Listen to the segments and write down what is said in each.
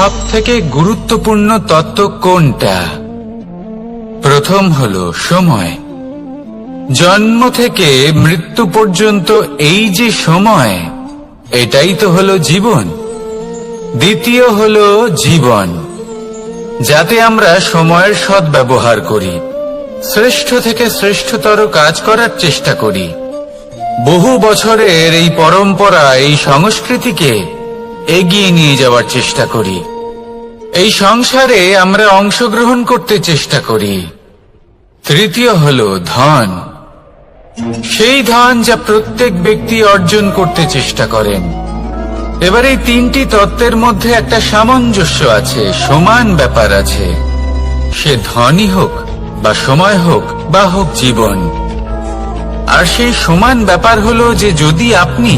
সবথেকে গুরুত্বপূর্ণ তত্ত্ব কোনটা? প্রথম হলো সময়। জন্ম থেকে মৃত্যু পর্যন্ত এই যে সময়, এটাই তো হলো জীবন। দ্বিতীয় হলো জীবন, যাতে আমরা সময়ের সদ্ব্যবহার করি, শ্রেষ্ঠ থেকে শ্রেষ্ঠতর কাজ করার চেষ্টা করি, বহু বছরের এই পরম্পরা, এই সংস্কৃতিকে এগিয়ে নিয়ে যাওয়ার চেষ্টা করি, এই সংসারে আমরা অংশগ্রহণ করতে চেষ্টা করি। তৃতীয় হলো ধন, সেই ধন যা প্রত্যেক ব্যক্তি অর্জন করতে চেষ্টা করেন। এবার এই তিনটি তত্ত্বের মধ্যে একটা সামঞ্জস্য আছে, সমান ব্যাপার আছে, সে ধনই হোক বা সময় হোক বা হোক জীবন। আর সেই সমান ব্যাপার হলো যে যদি আপনি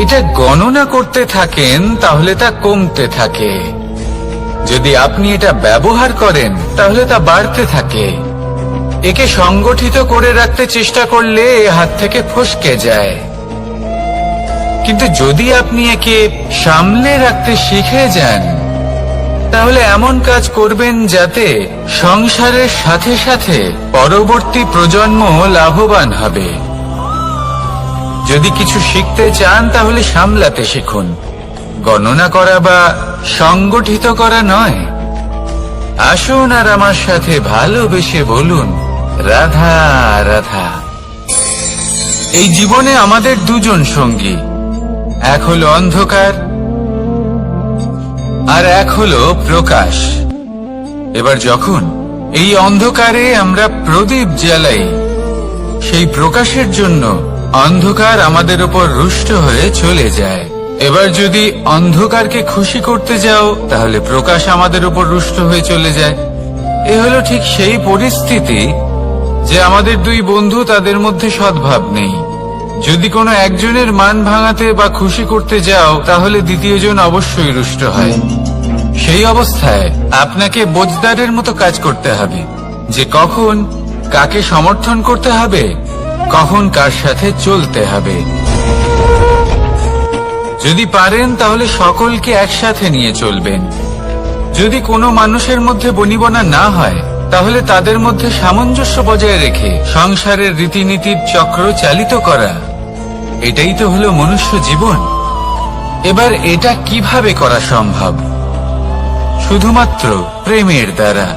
এটা গণনা করতে থাকেন তাহলে তা কমতে থাকে, যদি আপনি এটা ব্যবহার করেন তাহলে তা বাড়তে থাকে। একে সংগঠিত করে রাখতে চেষ্টা করলে এ হাত থেকে ফসকে যায়, কিন্তু যদি আপনি একে সামলে রাখতে শিখে যান তাহলে এমন কাজ করবেন যাতে সংসারের সাথে সাথে পরবর্তী প্রজন্ম লাভবান হবে। যদি কিছু শিখতে চান তাহলে সামলাতে শিখুন, গণনা করা বা সংগঠিত করা নয়। আসুন আর আমার সাথে ভালোবেসে বলুন, রাধা রাধা। এই জীবনে আমাদের দুজন সঙ্গী, এক হলো অন্ধকার আর এক হলো প্রকাশ। এবার যখন এই অন্ধকারে আমরা প্রদীপ জ্বালাই, সেই প্রকাশের জন্য অন্ধকার আমাদের উপর রুষ্ট হয়ে চলে যায়। এবার যদি অন্ধকারকে খুশি করতে যাও তাহলে প্রকাশ আমাদের উপর রুষ্ট হয়ে চলে যায়। এ হলো ঠিক সেই পরিস্থিতি যে আমাদের দুই বন্ধু, তাদের মধ্যে সদ্ভাব নেই। যদি কোনো একজনের মান ভাঙাতে বা খুশি করতে যাও তাহলে দ্বিতীয়জন অবশ্যই রুষ্ট হয়। সেই অবস্থায় আপনাকে বোঝদারের মতো কাজ করতে হবে, যে কখন কাকে সমর্থন করতে হবে, কখন কার সাথে চলতে হবে। যদি পারেন তাহলে সকলকে একসাথে নিয়ে চলবেন। যদি কোনো মানুষের মধ্যে বনিবনা না হয় তাহলে তাদের মধ্যে সামঞ্জস্য বজায় রেখে সংসারের রীতিনীতির চক্র চালিত করা, এটাই তো হলো মনুষ্য জীবন। এবার এটা কিভাবে করা সম্ভব? শুধুমাত্র প্রেমের দ্বারা।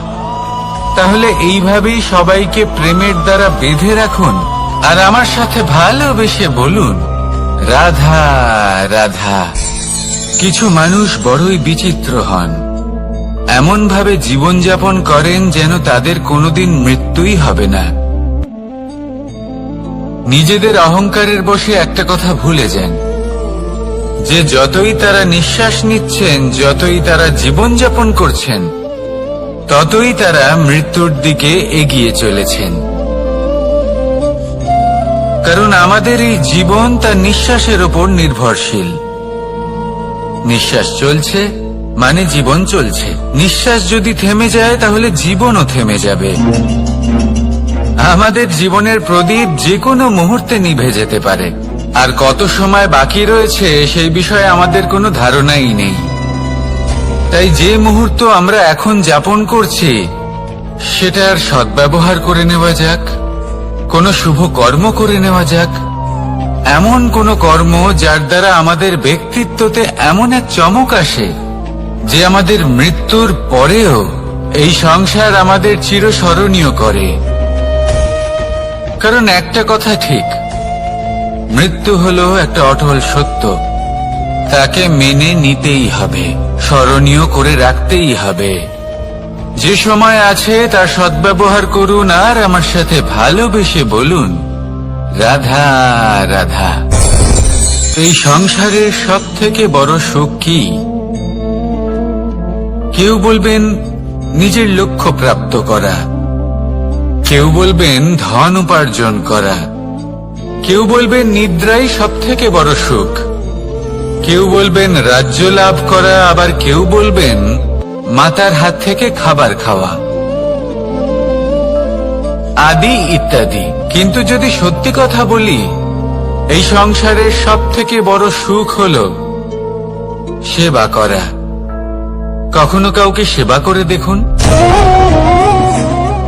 তাহলে এইভাবেই সবাইকে প্রেমের দ্বারা বেঁধে রাখুন আর আমার সাথে ভালোবেসে বলুন, রাধা রাধা। কিছু মানুষ বড়ই বিচিত্র হন, এমন ভাবে জীবনযাপন করেন যেন তাদের কোনোদিন মৃত্যুই হবে না। নিজেদের অহংকারের বশে একটা কথা ভুলে যান, যে যতই তারা নিঃশ্বাস নিচ্ছেন, যতই তারা জীবনযাপন করছেন, ততই তারা মৃত্যুর দিকে এগিয়ে চলেছেন। কারণ আমাদের এই জীবন তার নিঃশ্বাসের উপর নির্ভরশীল। নিঃশ্বাস চলছে মানে জীবন চলছে। নিঃশ্বাস যদি থেমে যায় তাহলে জীবনও থেমে যাবে। আমাদের জীবনের প্রদীপ যে কোনো মুহূর্তে নিভে যেতে পারে, আর কত সময় বাকি রয়েছে সেই বিষয়ে আমাদের কোনো ধারণাই নেই। তাই যে মুহূর্ত আমরা এখন যাপন করছি সেটার সদ্ব্যবহার করে নেওয়া যাক, কোনো শুভ কর্ম করে নেওয়া যাক, এমন কোনো কর্ম যার দ্বারা আমাদের ব্যক্তিত্বতে এমন এক চমক আসে যে আমাদের মৃত্যুর পরেও এই সংসার আমাদের চিরস্মরণীয় করে। কারণ একটা কথা ঠিক, মৃত্যু হলো একটা অটল সত্য, তাকে মেনে নিতেই হবে, স্মরণীয় করে রাখতেই হবে। যে সময় আছে তার সদ্ব্যবহার করুন আর আমার সাথে ভালোবেসে বলুন, রাধা রাধা। এই সংসারের সব থেকে বড় সুখ কি? কেউ বলবেন নিজের লক্ষ্য প্রাপ্ত করা, কেউ বলবেন ধন উপার্জন করা, কেউ বলবেন নিদ্রাই সব থেকে বড় সুখ, কেউ বলবেন রাজ্য লাভ করা, আবার কেউ বলবেন মাতার হাত থেকে খাবার খাওয়া, আদি ইত্যাদি। কিন্তু যদি সত্যি কথা বলি, এই সংসারের সব থেকে বড় সুখ হলো সেবা করা। কখনো কাউকে সেবা করে দেখুন।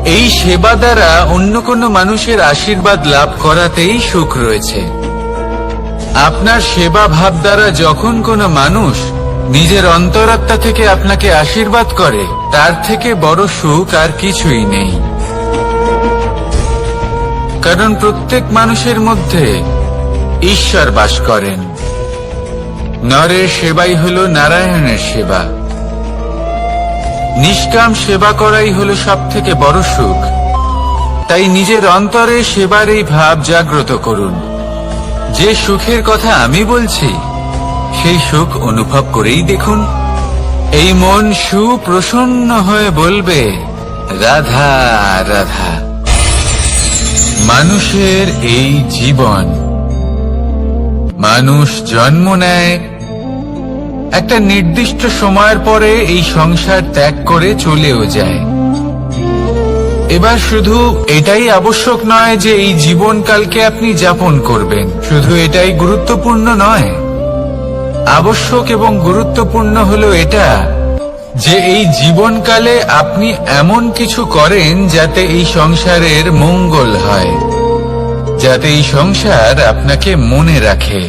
এই সেবা দ্বারা অন্য কোনো মানুষের আশীর্বাদ লাভ করাতেই সুখ রয়েছে। আপনার সেবা ভাব দ্বারা যখন কোনো মানুষ নিজের অন্তরাত্মা থেকে আপনাকে আশীর্বাদ করে, তার থেকে বড় সুখ আর কিছুই নেই। কারণ প্রত্যেক মানুষের মধ্যে ঈশ্বর বাস করেন। নরের সেবাই হলো নারায়ণের সেবা। নিষ্কাম সেবা করাই হলো সবথেকে বড় সুখ। তাই নিজের অন্তরে সেবার এই ভাব জাগ্রত করুন। যে সুখের কথা আমি বলছি, সেই সুখ অনুভব করেই দেখুন। এই মন সুপ্রসন্ন হয়ে বলবে, রাধা রাধা। মানুষের এই জীবন, মানুষ জন্ম নেয়, একটা নির্দিষ্ট সময়ের পরে এই সংসার ত্যাগ করে চলেও যায়। এবার শুধু এটাই আবশ্যক নয় যে এই জীবনকালকে আপনি যাপন করবেন, শুধু এটাই গুরুত্বপূর্ণ নয়। আবশ্যক এবং গুরুত্বপূর্ণ হলো এটা যে এই জীবনকালে আপনি এমন কিছু করেন যাতে এই সংসারের মঙ্গল হয়, যাতে এই সংসার আপনাকে মনে রাখে,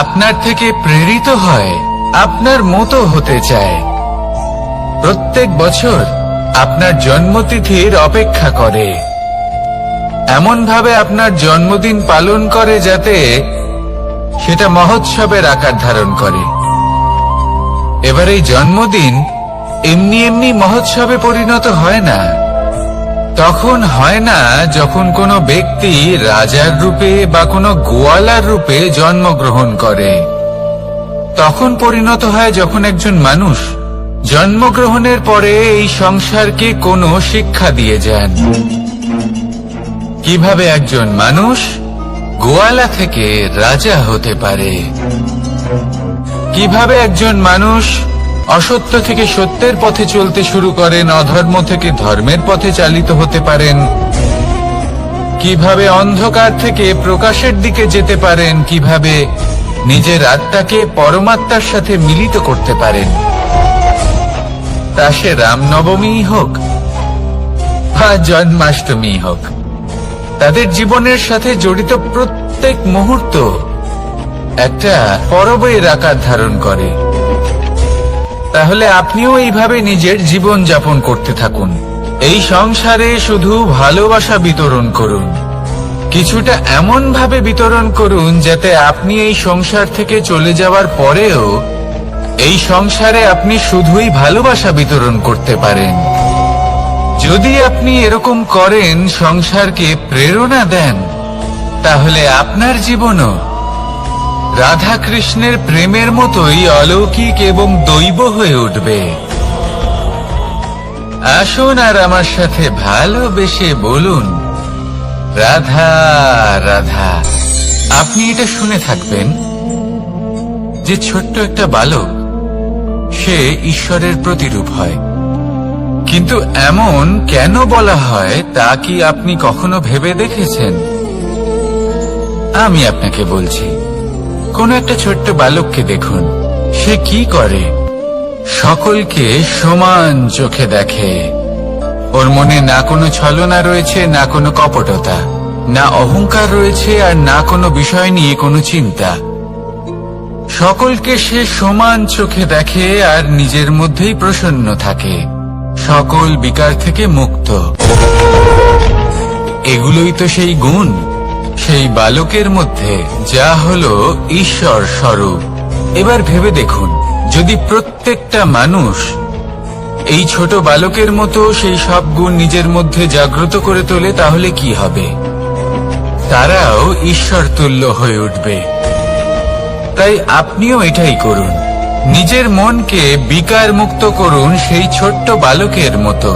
আপনার থেকে প্রেরিত হয়, আপনার মতো হতে চায়। প্রত্যেক বছর আপনার জন্মতিথির অপেক্ষা করে, এমন ভাবে আপনার জন্মদিন পালন করে যাতে সেটা মহোৎসবের আকার ধারণ করে। এবার এই জন্মদিন এমনি এমনি মহোৎসবে পরিণত হয় না। তখন হয় না যখন কোনো ব্যক্তি রাজার রূপে বা কোনো গোয়ালার রূপে জন্মগ্রহণ করে। তখন পরিণত হয় যখন একজন মানুষ জন্মগ্রহণের পরে এই সংসারকে কোনো শিক্ষা দিয়ে যান। কিভাবে একজন মানুষ গোয়ালা থেকে রাজা হতে পারে, কিভাবে একজন মানুষ অসত্য থেকে সত্যের পথে চলতে শুরু করেন, অধর্ম থেকে ধর্মের পথে চালিত হতে পারেন, কিভাবে অন্ধকার থেকে প্রকাশের দিকে যেতে পারেন, কিভাবে নিজের আত্মাকে পরমাত্মার সাথে মিলিত করতে পারেন। তা সে রামনবমী হোক বা জন্মাষ্টমী হোক, তাদের জীবনের সাথে জড়িত প্রত্যেক মুহূর্ত একটা পরবের আকার ধারণ করে। তাহলে আপনিও এইভাবে নিজের জীবন যাপন করতে থাকুন। এই সংসারে শুধু ভালোবাসা বিতরণ করুন, কিছুটা এমন ভাবে বিতরণ করুন যাতে আপনি এই সংসার থেকে চলে যাওয়ার পরেও এই সংসারে আপনি শুধুই ভালোবাসা বিতরণ করতে পারেন। যদি আপনি এরকম করেন, সংসারকে প্রেরণা দেন, তাহলে আপনার জীবনও রাধা কৃষ্ণের প্রেমের মতোই অলৌকিক এবং দৈব হয়ে উঠবে। আসুন আর আমার সাথে ভালোবেসে বলুন, রাধা রাধা। আপনি এটা শুনে থাকবেন যে ছোট্ট একটা বালক, সে ঈশ্বরের প্রতিরূপ হয়। কিন্তু এমন কেন বলা হয় তা কি আপনি কখনো ভেবে দেখেছেন? আমি আপনাকে বলছি। কোন একটা ছোট্ট বালককে দেখুন, সে কি করে? সকলকে সমান চোখে দেখে। ওর মনে না কোনো ছলনা রয়েছে, না কোনো কপটতা, না অহংকার রয়েছে, আর না কোনো বিষয় নিয়ে কোনো চিন্তা। সকলকে সে সমান চোখে দেখে আর নিজের মধ্যেই প্রসন্ন থাকে, সকল বিকার থেকে মুক্ত। এগুলোই তো সেই গুণ সেই বালকের মধ্যে, যা হলো ঈশ্বর স্বরূপ। এবার ভেবে দেখুন, যদি প্রত্যেকটা মানুষ এই ছোট বালকের মতো সেই সব গুণ নিজের মধ্যে জাগ্রত করে তোলে, তাহলে কি হবে? তারাও ঈশ্বর তুল্য হয়ে উঠবে। তাই আপনিও এটাই করুন, নিজের মনকে বিকার মুক্ত করুন সেই ছোট্ট বালকের মতো।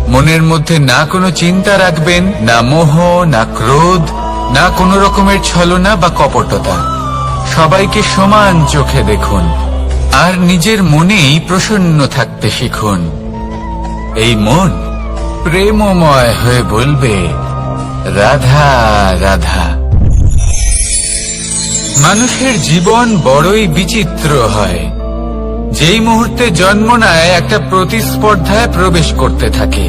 মনের মধ্যে না কোনো চিন্তা রাখবেন, না মোহ, না ক্রোধ, না কোনো রকমের ছলনা বা কপটতা। সবাইকে সমান চোখে দেখুন আর নিজের মনেই প্রসন্ন থাকতে শিখুন। এই মন প্রেমময় হয়ে বলবে, রাধা রাধা। মানুষের জীবন বড়ই বিচিত্র হয়। যেই মুহূর্তে জন্ম নেয় একটা প্রতিস্পর্ধায় প্রবেশ করতে থাকে।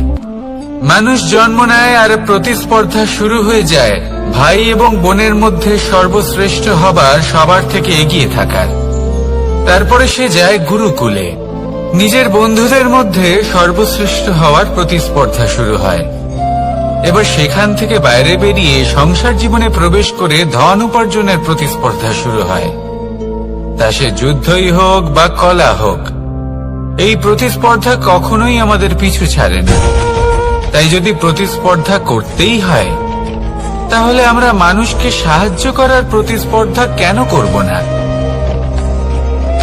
মানুষ জন্ম নেয় আর প্রতিস্পর্ধা শুরু হয়ে যায় ভাই এবং বোনের মধ্যে সর্বশ্রেষ্ঠ হবার, সবার থেকে এগিয়ে থাকার। তারপরে সে যায় গুরুকুলে। নিজের বন্ধুদের মধ্যে সর্বশ্রেষ্ঠ হওয়ার প্রতিস্পর্ধা শুরু হয়। এবার সেখান থেকে বাইরে বেরিয়ে সংসার জীবনে প্রবেশ করে ধন উপার্জনের প্রতিস্পর্ধা শুরু হয়। তা সে যুদ্ধই হোক বা কলা হোক, এই প্রতিস্পর্ধা কখনোই আমাদের পিছু ছাড়ে না। তাই যদি প্রতিস্পর্ধা করতেই হয়, তাহলে আমরা মানুষকে সাহায্য করার প্রতিস্পর্ধা কেন করব না?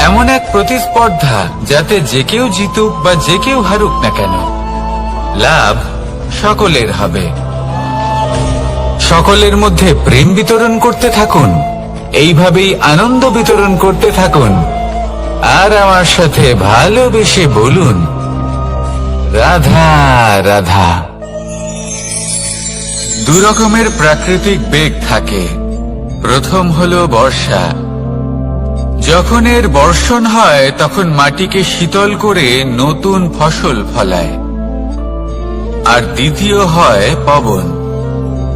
এমন এক প্রতিস্পর্ধা যাতে যে কেউ জিতুক বা যে কেউ হারুক না কেন, লাভ সকলের হবে। সকলের মধ্যে প্রেম বিতরণ করতে থাকুন, এইভাবেই আনন্দ বিতরণ করতে থাকুন, আর আমার সাথে ভালোবেসে বলুন, রাধা রাধা। দু রকমের প্রাকৃতিক বেগ থাকে। প্রথম হলো বর্ষা। যখন এর বর্ষণ হয় তখন মাটিকে শীতল করে নতুন ফসল ফলায়। আর দ্বিতীয় হয় পবন,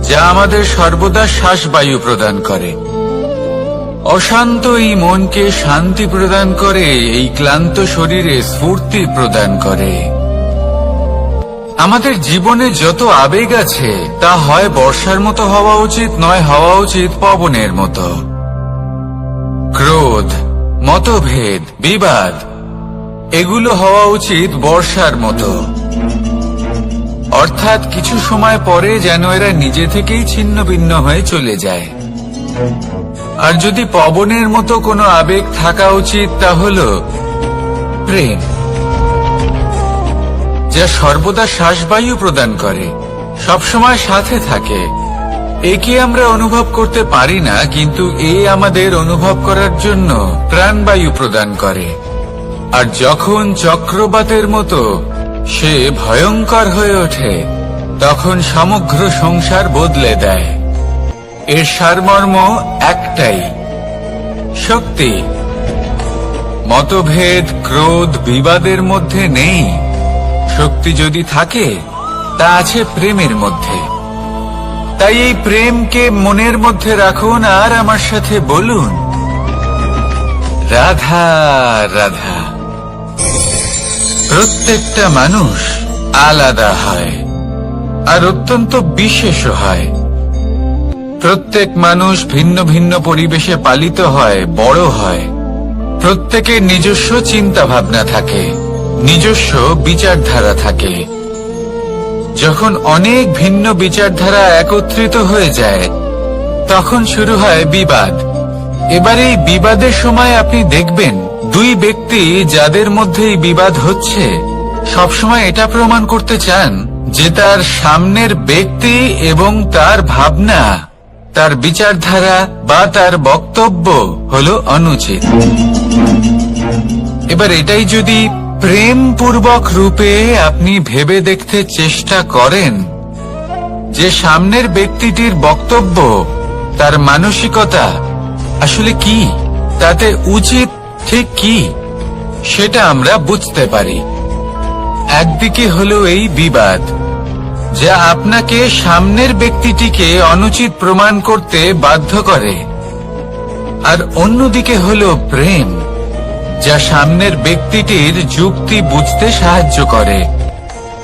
যা আমাদের সর্বদা শ্বাসবায়ু প্রদান করে। অশান্ত এই মনকে শান্তি প্রদান করে, এই ক্লান্ত শরীরে স্ফূর্তি প্রদান করে। আমাদের জীবনে যত আবেগ আছে তা হয় বর্ষার মতো হওয়া উচিত, নয় হওয়া উচিত পবনের মতো। ক্রোধ, মতভেদ, বিবাদ এগুলো হওয়া উচিত বর্ষার মতো। অর্থাৎ কিছু সময় পরে যেন এরা নিজে থেকেই ছিন্ন ভিন্ন হয়ে চলে যায়। আর যদি পবনের মতো কোনো আবেগ থাকা উচিত, তা হলো প্রেম, যা সর্বদা শ্বাসবায়ু প্রদান করে, সবসময় সাথে থাকে। একে আমরা অনুভব করতে পারি না, কিন্তু এ আমাদের অনুভব করার জন্য প্রাণবায়ু প্রদান করে। আর যখন চক্রবাতের মতো সে ভয়ঙ্কর হয়ে ওঠে, তখন সমগ্র সংসার বদলে দেয়। এর সারমর্ম একটাই, শক্তি। মতভেদ, ক্রোধ, বিবাদের মধ্যে নেই। শক্তি যদি থাকে, তা আছে প্রেমের মধ্যে। তাই এই প্রেমকে মনের মধ্যে রাখুন আর আমার সাথে বলুন, রাধা রাধা। প্রত্যেকটা মানুষ আলাদা হয় আর অত্যন্ত বিশেষ হয়। প্রত্যেক মানুষ ভিন্ন ভিন্ন পরিবেশে পালিত হয়, বড় হয়। প্রত্যেকের নিজস্ব চিন্তা ভাবনা থাকে, নিজস্ব বিচারধারা থাকে। যখন অনেক ভিন্ন বিচারধারা একত্রিত হয়ে যায়, তখন শুরু হয় বিবাদ। এবার এই বিবাদের সময় আপনি দেখবেন, দুই ব্যক্তি যাদের মধ্যে এই বিবাদ হচ্ছে, সবসময় এটা প্রমাণ করতে চান যে তার সামনের ব্যক্তি এবং তার ভাবনা, তার বিচারধারা বা তার বক্তব্য হলো অনুচিত। এবার এটাই যদি প্রেমপূর্বক রূপে আপনি ভেবে দেখতে চেষ্টা করেন যে সামনের ব্যক্তিটির বক্তব্য, তার মানসিকতা আসলে কি, তাতে উচিত ঠিক কি, সেটা আমরা বুঝতে পারি। একদিকে হলো এই বিবাদ, যা আপনাকে সামনের ব্যক্তিটিকে অনুচিত প্রমাণ করতে বাধ্য করে। আর অন্যদিকে হলো প্রেম, যা সামনের ব্যক্তিটির যুক্তি বুঝতে সাহায্য করে,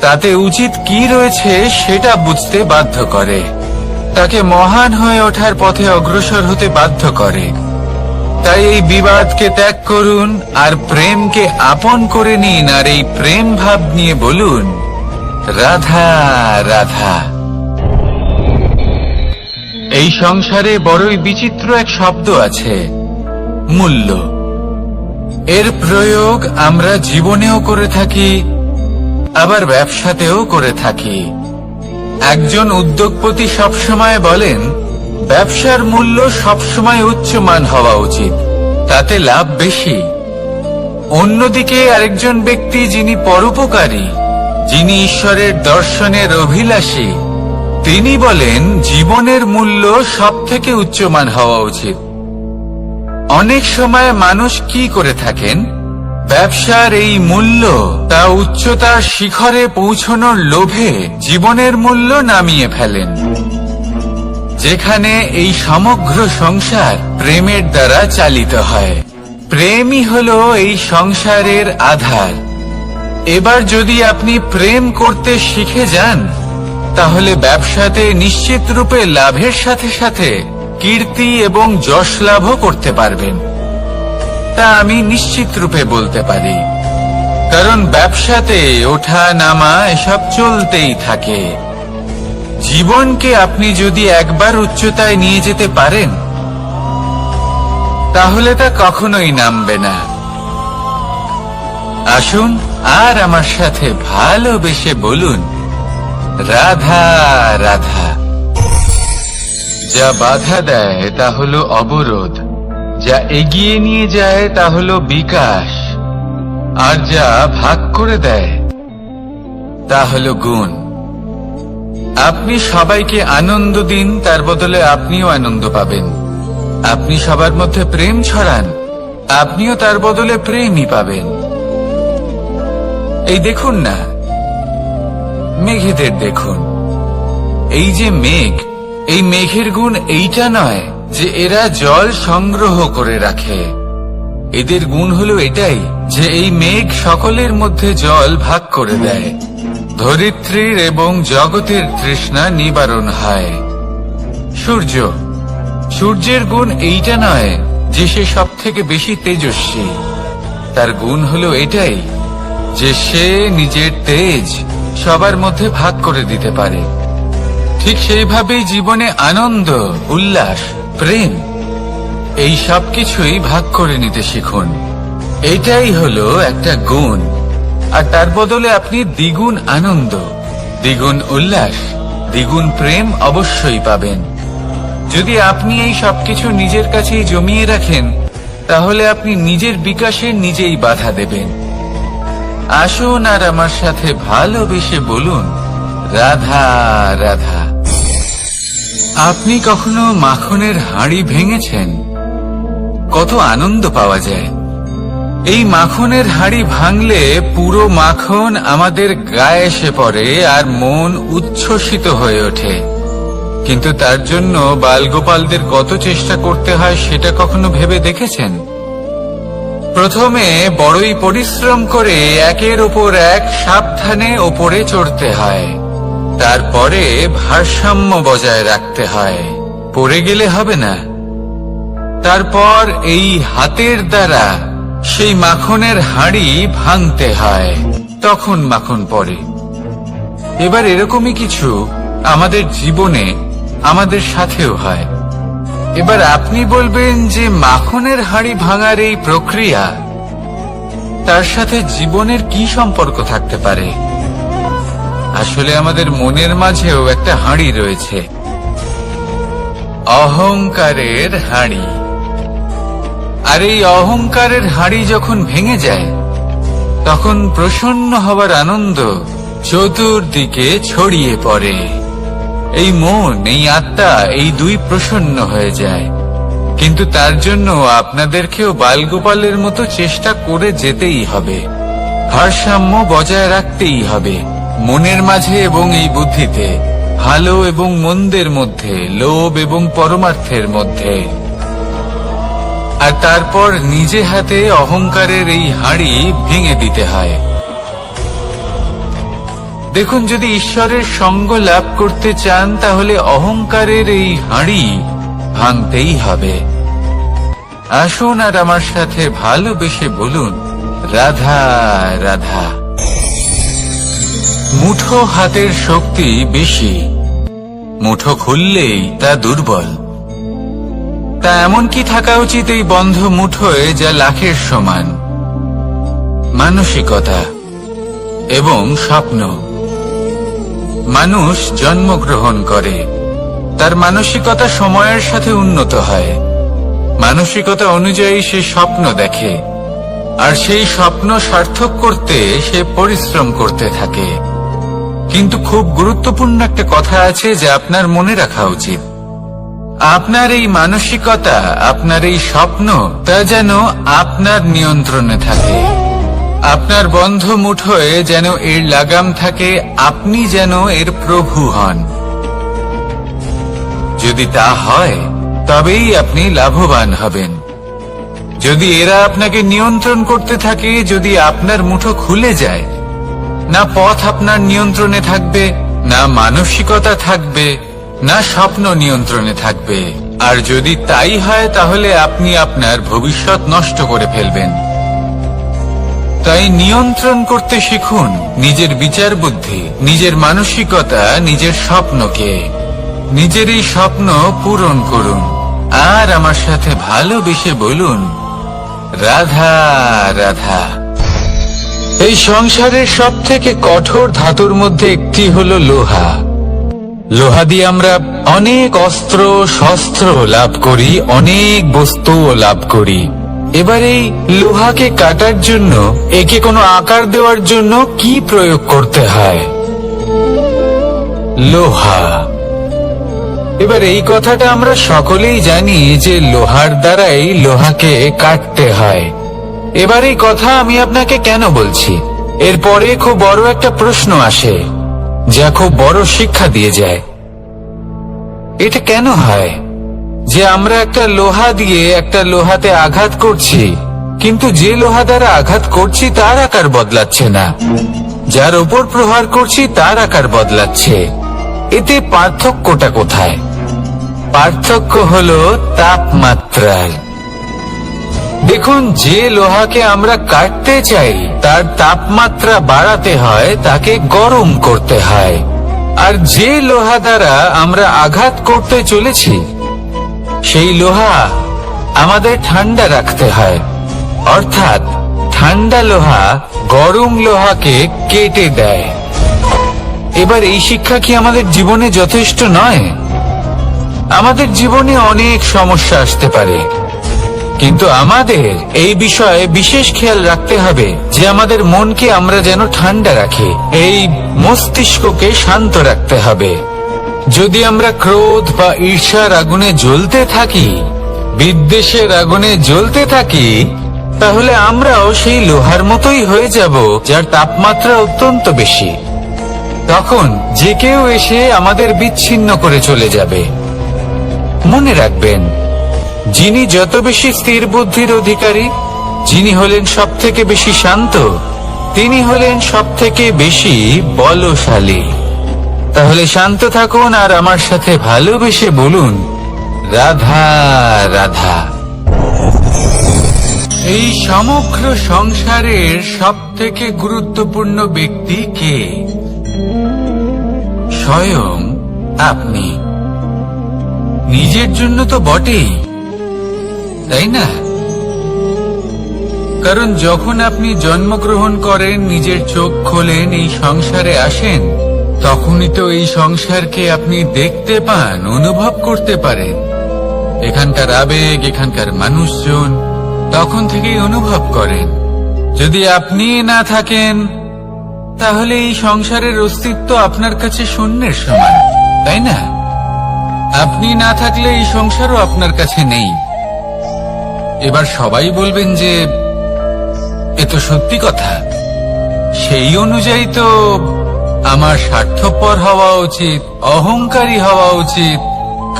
তাতে উচিত কি রয়েছে সেটা বুঝতে বাধ্য করে, তাকে মহান হয়ে ওঠার পথে অগ্রসর হতে বাধ্য করে। তাই এই বিবাদকে ত্যাগ করুন আর প্রেমকে আপন করে নিন, আর এই প্রেম ভাব নিয়ে বলুন, রাধা রাধা। এই সংসারে বড়ই বিচিত্র এক শব্দ আছে, মূল্য। এর প্রয়োগ আমরা জীবনেও করে থাকি, আবার ব্যবসাতেও করে থাকি। একজন উদ্যোগপতি সবসময় বলেন, ব্যবসার মূল্য সবসময় উচ্চমান হওয়া উচিত, তাতে লাভ বেশি। অন্যদিকে আরেকজন ব্যক্তি যিনি পরোপকারী, যিনি ঈশ্বরের দর্শনের অভিলাষী, তিনি বলেন জীবনের মূল্য সব থেকে উচ্চমান হওয়া উচিত। অনেক সময় মানুষ কি করে থাকেন, ব্যবসার এই মূল্য তা উচ্চতার শিখরে পৌঁছানোর লোভে জীবনের মূল্য নামিয়ে ফেলেন, যেখানে এই সমগ্র সংসার প্রেমের দ্বারা চালিত হয়। প্রেমই হলো এই সংসারের আধার। এবার যদি আপনি প্রেম করতে শিখে যান, তাহলে ব্যবসাতে নিশ্চিত রূপে লাভের সাথে সাথে কীর্তি এবং যশ লাভও করতে পারবেন। তা আমি নিশ্চিত রূপে বলতে পারি, কারণ ব্যবসাতে ওঠা নামা এসব চলতেই থাকে। জীবনকে আপনি যদি একবার উচ্চতায় নিয়ে যেতে পারেন, তাহলে তা কখনোই নামবে না। আসুন আর আমার সাথে ভালোবেসে বলুন, রাধা রাধা। যা বাধা দেয় তা হলো অবরোধ, যা এগিয়ে নিয়ে যায় তা হলো বিকাশ, আর যা ভাগ করে দেয় তা হলো গুণ। আপনি সবাইকে আনন্দ দিন, তার বদলে আপনিও আনন্দ পাবেন। আপনি সবার মধ্যে প্রেম ছড়ান, আপনিও তার বদলে প্রেমই পাবেন। এই দেখুন না, মেঘেদের দেখুন। এই যে মেঘ, এই মেঘের গুণ এইটা নয় যে এরা জল সংগ্রহ করে রাখে। এদের গুণ হলো এটাই যে এই মেঘ সকলের মধ্যে জল ভাগ করে দেয়। ধরিত্রীর এবং জগতের তৃষ্ণা নিবারণ হয়। সূর্য, সূর্যের গুণ এইটা নয় যে সে সব থেকে বেশি তেজস্বী। তার গুণ হলো এটাই যে সে নিজের তেজ সবার মধ্যে ভাগ করে দিতে পারে। ঠিক সেইভাবেই জীবনে আনন্দ, উল্লাস, প্রেম এই সব কিছুই ভাগ করে নিতে শিখুন। এটাই হলো একটা গুণ, আর তার বদলে আপনি দ্বিগুণ আনন্দ, দ্বিগুণ উল্লাস, দ্বিগুণ প্রেম অবশ্যই পাবেন। যদি আপনি এই সবকিছু নিজের কাছেই জমিয়ে রাখেন, তাহলে আপনি নিজের বিকাশে নিজেই বাধা দেবেন। আসুন আর আমার সাথে ভালোবেসে বলুন, রাধা রাধা। আপনি কখনো মাখনের হাঁড়ি ভেঙেছেন? কত আনন্দ পাওয়া যায়। এই মাখনের হাঁড়ি ভাঙলে পুরো মাখন আমাদের গায়ে এসে পড়ে আর মন উচ্ছ্বসিত হয়ে ওঠে। কিন্তু তার জন্য বালগোপালদের কত চেষ্টা করতে হয় সেটা কখনো ভেবে দেখেছেন? প্রথমে বড়ই পরিশ্রম করে একের ওপর এক সাবধানে ওপরে চড়তে হয়, তারপরে ভারসাম্য বজায় রাখতে হয়, পড়ে গেলে হবে না। তারপর এই হাতের দ্বারা সেই মাখনের হাঁড়ি ভাঙতে হয়, তখন মাখন পড়ে। এবার এরকমই কিছু আমাদের জীবনে আমাদের সাথেও হয়। এবার আপনি বলবেন যে মাখনের হাঁড়ি ভাঙার এই প্রক্রিয়া, তার সাথে জীবনের কি সম্পর্ক থাকতে পারে? আসলে আমাদের মনের মাঝেও একটা হাঁড়ি রয়েছে, অহংকারের হাঁড়ি। আর এই অহংকারের হাঁড়ি যখন ভেঙে যায়, তখন প্রসন্ন হবার আনন্দ চতুর্দিকে ছড়িয়ে পড়ে। এই মন, এই আত্মা, এই দুই প্রসন্ন হয়ে যায়। কিন্তু তার জন্য আপনাদেরকেও বালগোপালের মতো চেষ্টা করে যেতেই হবে, ভারসাম্য বজায় রাখতেই হবে মনের মাঝে এবং এই বুদ্ধিতে, ভালো এবং মন্দের মধ্যে, লোভ এবং পরমার্থের মধ্যে। আর তারপর নিজে হাতে অহংকারের এই হাঁড়ি ভেঙে দিতে হয়। দেখুন, যদি ঈশ্বরের সঙ্গ লাভ করতে চান, তাহলে অহংকারের এই হাঁড়ি ভাঙতেই হবে। আসুন আর আমার সাথে ভালোবেসে বলুন, রাধা রাধা। মুঠো হাতের শক্তি বেশি, মুঠো খুললেই তা দুর্বল। তা এমন কি থাকা উচিত এই বন্ধ মুঠোয় যা লাখের সমান? মানসিকতা এবং স্বপ্ন। মানুষ জন্মগ্রহণ করে, তার মানসিকতা সময়ের সাথে উন্নত হয়। মানসিকতা অনুযায়ী সে স্বপ্ন দেখে, আর সেই স্বপ্ন সার্থক করতে সে পরিশ্রম করতে থাকে। কিন্তু খুব গুরুত্বপূর্ণ একটা কথা আছে যা আপনার মনে রাখা উচিত। আপনার এই মানসিকতা, আপনার এই স্বপ্ন, তা যেন আপনার নিয়ন্ত্রণে থাকে। আপনার বন্ধ মুঠোয় যেন এর লাগাম থাকে, আপনি যেন এর প্রভু হন। যদি তা হয় তবেই আপনি লাভবান হবেন। যদি এরা আপনাকে নিয়ন্ত্রণ করতে থাকে, যদি আপনার মুঠো খুলে যায়, না পথ আপনার নিয়ন্ত্রণে থাকবে, না মানসিকতা থাকবে, না স্বপ্ন নিয়ন্ত্রণে থাকবে। আর যদি তাই হয় তাহলে আপনি আপনার ভবিষ্যৎ নষ্ট করে ফেলবেন। তাই নিয়ন্ত্রণ করতে শিখুন নিজের বিচার বুদ্ধি, নিজের মানসিকতা, নিজের স্বপ্নকে। নিজের এই স্বপ্ন পূরণ করুন আর আমার সাথে ভালোবেসে বলুন, রাধা রাধা। এই সংসারের সব থেকে কঠোর ধাতুর মধ্যে একটি হলো লোহা। লোহা দিয়ে আমরা অনেক অস্ত্র শস্ত্র লাভ করি, অনেক বস্তুও লাভ করি। এবার এই লোহাকে কাটার জন্য, একে কোনো আকার দেওয়ার জন্য কি প্রয়োগ করতে হয়? লোহা। এবার এই কথাটা আমরা সকলেই জানি যে লোহার দ্বারাই লোহাকে কাটতে হয়। এবার এই কথা আমি আপনাকে কেন বলছি? এরপরে খুব বড় একটা প্রশ্ন আসে, যা খুব বড় শিক্ষা দিয়ে যায়। এটা কেন হয় যে আমরা একটা লোহা দিয়ে একটা লোহাতে আঘাত করছি, কিন্তু যে লোহা দ্বারা আঘাত করছি তার আকার বদলাচ্ছে না, যার উপর প্রহার করছি তার আকার বদলাচ্ছে? এতে পার্থক্যটা কোথায়? পার্থক্য হলো তাপমাত্রায়। দেখুন, যে লোহাকে আমরা কাটতে চাই তার তাপমাত্রা বাড়াতে হয়, তাকে গরম করতে হয়। আর যে লোহা দ্বারা আমরা আঘাত করতে চলেছি সেই লোহা আমাদের ঠান্ডা রাখতে হয়। অর্থাৎ ঠান্ডা লোহা গরম লোহাকে কেটে দেয়। এবার এই শিক্ষা কি আমাদের জীবনে যথেষ্ট নয়? আমাদের জীবনে অনেক সমস্যা আসতে পারে, কিন্তু আমাদের এই বিষয়ে বিশেষ খেয়াল রাখতে হবে যে আমাদের মনকে আমরা যেন ঠান্ডা রাখি, এই মস্তিষ্ককে শান্ত রাখতে হবে। যদি আমরা ক্রোধ বা ঈর্ষার আগুনে জ্বলতে থাকি, বিদ্বেষের আগুনে জ্বলতে থাকি, তাহলে আমরাও সেই লোহার মতোই হয়ে যাব যার তাপমাত্রা অত্যন্ত বেশি। তখন যে কেউ এসে আমাদের বিচ্ছিন্ন করে চলে যাবে। মনে রাখবেন, যিনি যত বেশি স্থির বুদ্ধির অধিকারী, যিনি হলেন সব থেকে বেশি শান্ত, তিনি হলেন সব থেকে বেশি বলশালী। তাহলে শান্ত থাকুন আর আমার সাথে ভালোবেসে বলুন, রাধা রাধা। এই সমগ্র সংসারের সব থেকে গুরুত্বপূর্ণ ব্যক্তি কে? স্বয়ং আপনি। নিজের জন্য তো বটেই, তাই না? কারণ যখন আপনি জন্মগ্রহণ করেন, নিজের চোখ খোলেন, এই সংসারে আসেন, তখনই তো এই সংসারকে আপনি দেখতে পান, অনুভব করতে পারেন। এখানকার আবেগ, এখানকার মানুষজন তখন থেকেই অনুভব করেন। যদি আপনি না থাকেন তাহলে এই সংসারের অস্তিত্ব আপনার কাছে শূন্যের সমান, তাই না? আপনি না থাকলে এই সংসারও আপনার কাছে নেই। এবার সবাই বলবেন যে এ তো সত্যি কথা, সেই অনুযায়ী তো আমার স্বার্থপর হওয়া উচিত, অহংকারী হওয়া উচিত,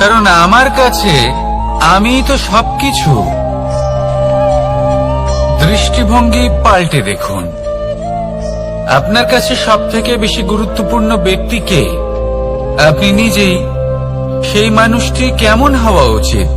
কারণ আমার কাছে আমি তো সবকিছু। দৃষ্টিভঙ্গি পাল্টে দেখুন, আপনার কাছে সব থেকে বেশি গুরুত্বপূর্ণ ব্যক্তি কে? আপনি নিজেই। সেই মানুষটি কেমন হওয়া উচিত?